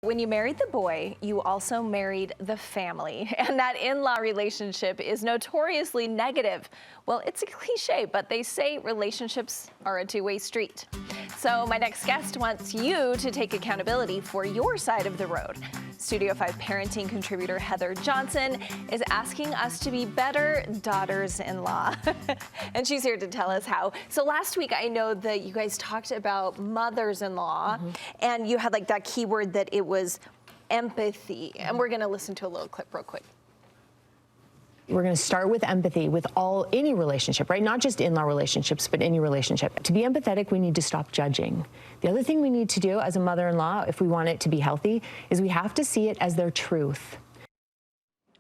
When you married the boy, you also married the family, and that in-law relationship is notoriously negative. Well, it's a cliche, but they say relationships are a two-way street. So my next guest wants you to take accountability for your side of the road. Studio 5 parenting contributor Heather Johnson is asking us to be better daughters-in-law. And she's here to tell us how. So last week, I know that you guys talked about mothers-in-law, and you had like that keyword that it was empathy. And we're gonna listen to a little clip real quick. We're going to start with empathy with any relationship, right? Not just in-law relationships, but any relationship. To be empathetic, we need to stop judging. The other thing we need to do as a mother-in-law, if we want it to be healthy, is we have to see it as their truth.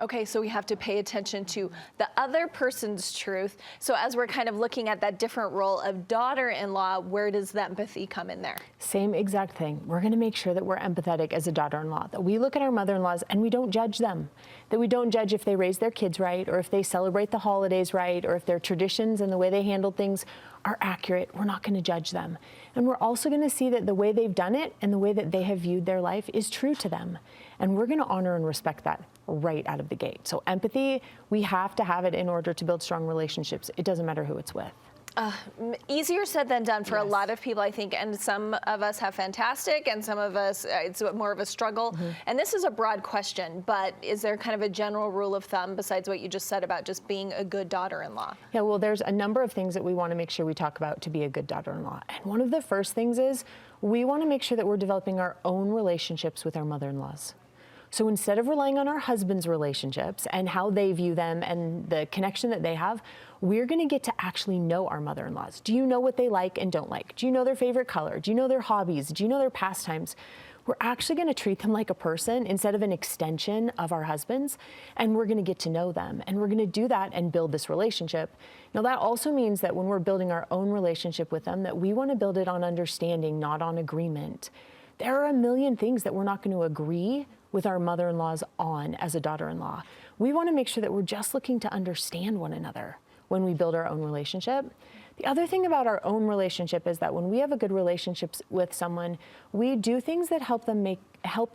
Okay, so we have to pay attention to the other person's truth. So as we're kind of looking at that different role of daughter-in-law, where does the empathy come in there? Same exact thing. We're going to make sure that we're empathetic as a daughter-in-law, that we look at our mother-in-laws and we don't judge them, that we don't judge if they raise their kids right, or if they celebrate the holidays right, or if their traditions and the way they handle things are accurate. We're not going to judge them. And we're also going to see that the way they've done it and the way that they have viewed their life is true to them. And we're going to honor and respect that right out of the gate. So empathy, we have to have it in order to build strong relationships. It doesn't matter who it's with. Easier said than done for a lot of people, I think, and some of us have fantastic, and some of us, it's more of a struggle. And this is a broad question, but is there kind of a general rule of thumb besides what you just said about just being a good daughter-in-law? Yeah, well, there's a number of things that we want to make sure we talk about to be a good daughter-in-law. And one of the first things is we want to make sure that we're developing our own relationships with our mother-in-laws. So instead of relying on our husband's relationships and how they view them and the connection that they have, we're going to get to actually know our mother-in-laws. Do you know what they like and don't like? Do you know their favorite color? Do you know their hobbies? Do you know their pastimes? We're actually going to treat them like a person instead of an extension of our husbands, and we're going to get to know them. And we're going to do that and build this relationship. Now, that also means that when we're building our own relationship with them, that we want to build it on understanding, not on agreement. There are a million things that we're not going to agree with our mother-in-laws on as a daughter-in-law. We want to make sure that we're just looking to understand one another when we build our own relationship. The other thing about our own relationship is that when we have a good relationship with someone, we do things that help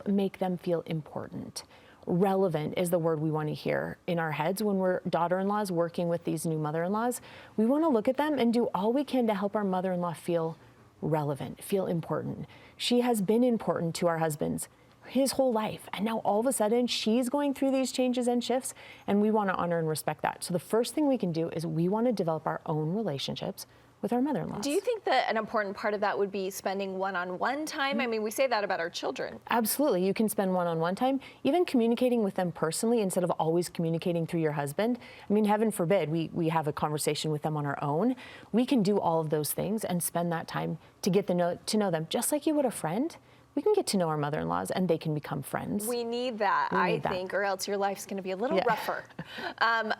make them feel important. Relevant is the word we want to hear in our heads when we're daughter-in-laws working with these new mother-in-laws. We want to look at them and do all we can to help our mother-in-law feel relevant, feel important. She has been important to our husbands his whole life. And now all of a sudden she's going through these changes and shifts, and we want to honor and respect that. So the first thing we can do is we want to develop our own relationships with our mother-in-laws. Do you think that an important part of that would be spending one-on-one time? I mean, we say that about our children. Absolutely. You can spend one-on-one time, even communicating with them personally instead of always communicating through your husband. I mean, heaven forbid we have a conversation with them on our own. We can do all of those things and spend that time to get to know them, just like you would a friend. We can get to know our mother-in-laws and they can become friends. We need that, I think, or else your life's going to be a little rougher.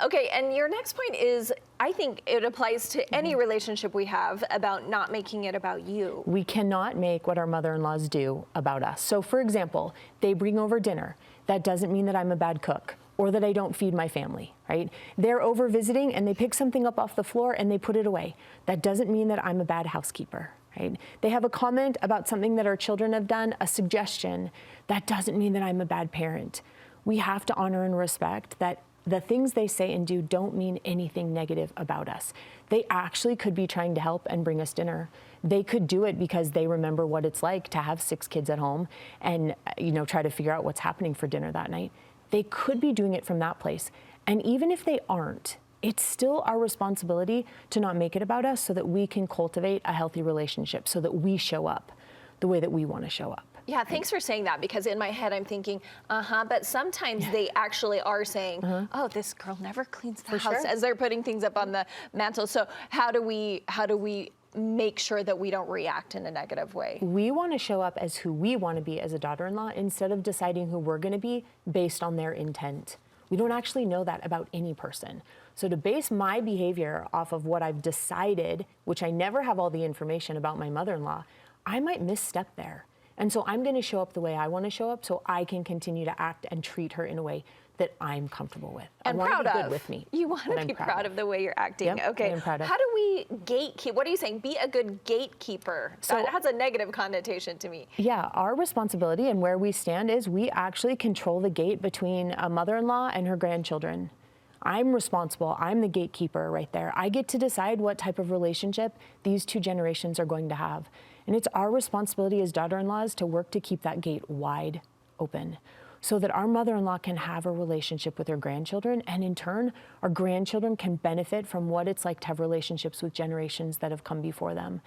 Okay, and your next point is, I think it applies to any relationship we have about not making it about you. We cannot make what our mother-in-laws do about us. So for example, they bring over dinner. That doesn't mean that I'm a bad cook or that I don't feed my family, right? They're over visiting and they pick something up off the floor and they put it away. That doesn't mean that I'm a bad housekeeper. Right? They have a comment about something that our children have done, a suggestion. That doesn't mean that I'm a bad parent. We have to honor and respect that the things they say and do don't mean anything negative about us. They actually could be trying to help and bring us dinner. They could do it because they remember what it's like to have 6 kids at home and try to figure out what's happening for dinner that night. They could be doing it from that place. And even if they aren't, it's still our responsibility to not make it about us so that we can cultivate a healthy relationship, so that we show up the way that we want to show up. Yeah, thanks for saying that, because in my head I'm thinking, but sometimes they actually are saying, oh, this girl never cleans the house, as they're putting things up on the mantle. So how do we make sure that we don't react in a negative way? We want to show up as who we want to be as a daughter-in-law instead of deciding who we're going to be based on their intent. We don't actually know that about any person. So to base my behavior off of what I've decided, which I never have all the information about my mother-in-law, I might misstep there. And so I'm going to show up the way I want to show up so I can continue to act and treat her in a way that I'm comfortable with. And I want proud to be of. good with me. You want to be proud of the way you're acting. Yep, Okay. I'm proud of. How do we gatekeep? What are you saying? Be a good gatekeeper. That has a negative connotation to me. Yeah, our responsibility and where we stand is we actually control the gate between a mother-in-law and her grandchildren. I'm responsible. I'm the gatekeeper right there. I get to decide what type of relationship these two generations are going to have. And it's our responsibility as daughter-in-laws to work to keep that gate wide open so that our mother-in-law can have a relationship with her grandchildren, and in turn, our grandchildren can benefit from what it's like to have relationships with generations that have come before them.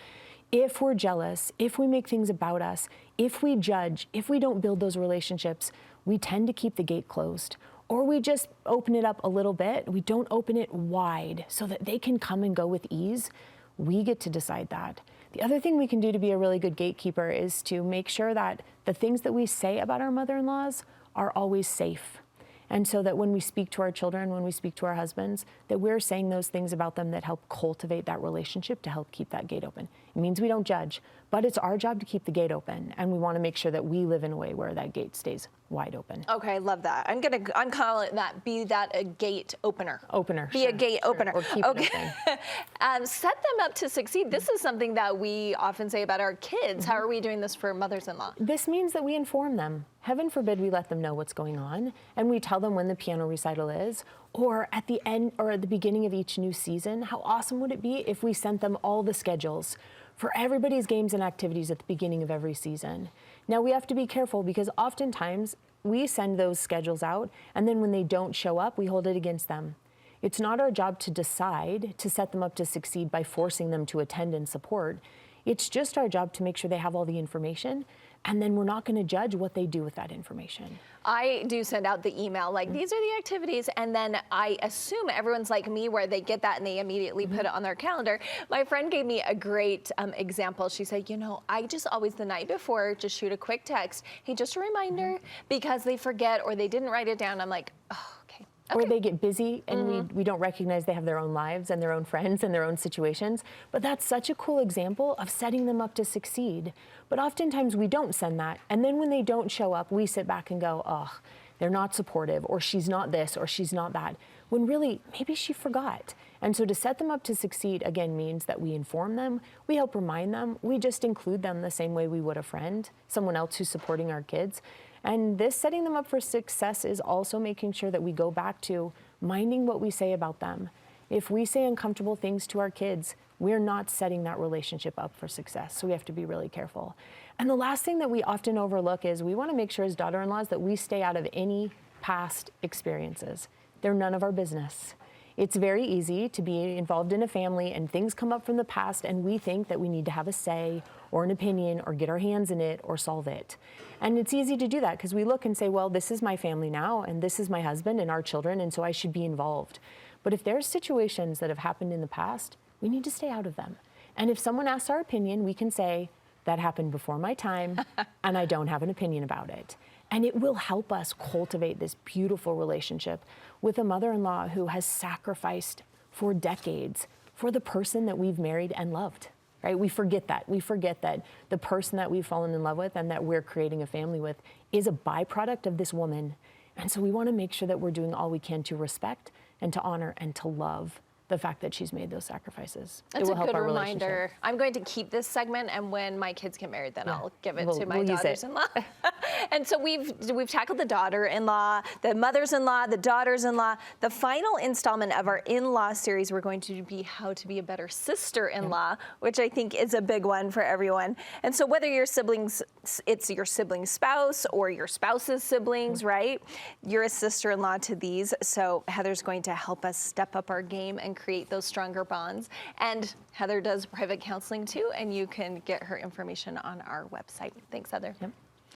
If we're jealous, if we make things about us, if we judge, if we don't build those relationships, we tend to keep the gate closed. Or we just open it up a little bit. We don't open it wide so that they can come and go with ease. We get to decide that. The other thing we can do to be a really good gatekeeper is to make sure that the things that we say about our mother-in-laws are always safe. And so that when we speak to our children, when we speak to our husbands, that we're saying those things about them that help cultivate that relationship to help keep that gate open. It means we don't judge, but it's our job to keep the gate open. And we want to make sure that we live in a way where that gate stays wide open. Okay, I love that. I'm calling that, be that a gate opener. Be a gate opener. Or keep it open. Set them up to succeed. This is something that we often say about our kids. How are we doing this for mothers-in-law? This means that we inform them. Heaven forbid we let them know what's going on, and we tell them when the piano recital is, or at the end or at the beginning of each new season. How awesome would it be if we sent them all the schedules for everybody's games and activities at the beginning of every season? Now, we have to be careful because oftentimes we send those schedules out, and then when they don't show up, we hold it against them. It's not our job to decide to set them up to succeed by forcing them to attend and support. It's just our job to make sure they have all the information, and then we're not going to judge what they do with that information. I do send out the email, like, these are the activities, and then I assume everyone's like me where they get that and they immediately put it on their calendar. My friend gave me a great example. She said, you know, I just always the night before just shoot a quick text. Hey, just a reminder, because they forget or they didn't write it down. I'm like, oh, okay. Or they get busy and we don't recognize they have their own lives and their own friends and their own situations. But that's such a cool example of setting them up to succeed. But oftentimes we don't send that. And then when they don't show up, we sit back and go, oh, they're not supportive, or she's not this, or she's not that. When really, maybe she forgot. And so to set them up to succeed, again, means that we inform them, we help remind them, we just include them the same way we would a friend, someone else who's supporting our kids. And this setting them up for success is also making sure that we go back to minding what we say about them. If we say uncomfortable things to our kids, we're not setting that relationship up for success. So we have to be really careful. And the last thing that we often overlook is we want to make sure as daughter-in-laws that we stay out of any past experiences. They're none of our business. It's very easy to be involved in a family and things come up from the past and we think that we need to have a say or an opinion or get our hands in it or solve it. And it's easy to do that because we look and say, well, this is my family now and this is my husband and our children, and so I should be involved. But if there's situations that have happened in the past, we need to stay out of them. And if someone asks our opinion, we can say, that happened before my time and I don't have an opinion about it. And it will help us cultivate this beautiful relationship with a mother-in-law who has sacrificed for decades for the person that we've married and loved, right? We forget that. We forget that the person that we've fallen in love with and that we're creating a family with is a byproduct of this woman. And so we want to make sure that we're doing all we can to respect and to honor and to love the fact that she's made those sacrifices. That's a good reminder. I'm going to keep this segment, and when my kids get married, then I'll give it to my daughters-in-law. And so we've tackled the daughter-in-law, the mothers-in-law, the daughters-in-law. The final installment of our in-law series, we're going to be how to be a better sister-in-law, which I think is a big one for everyone. And so whether your siblings, it's your sibling spouse or your spouse's siblings, right? You're a sister-in-law to these. So Heather's going to help us step up our game and create those stronger bonds. And Heather does private counseling too, and you can get her information on our website. Thanks, Heather. Yep.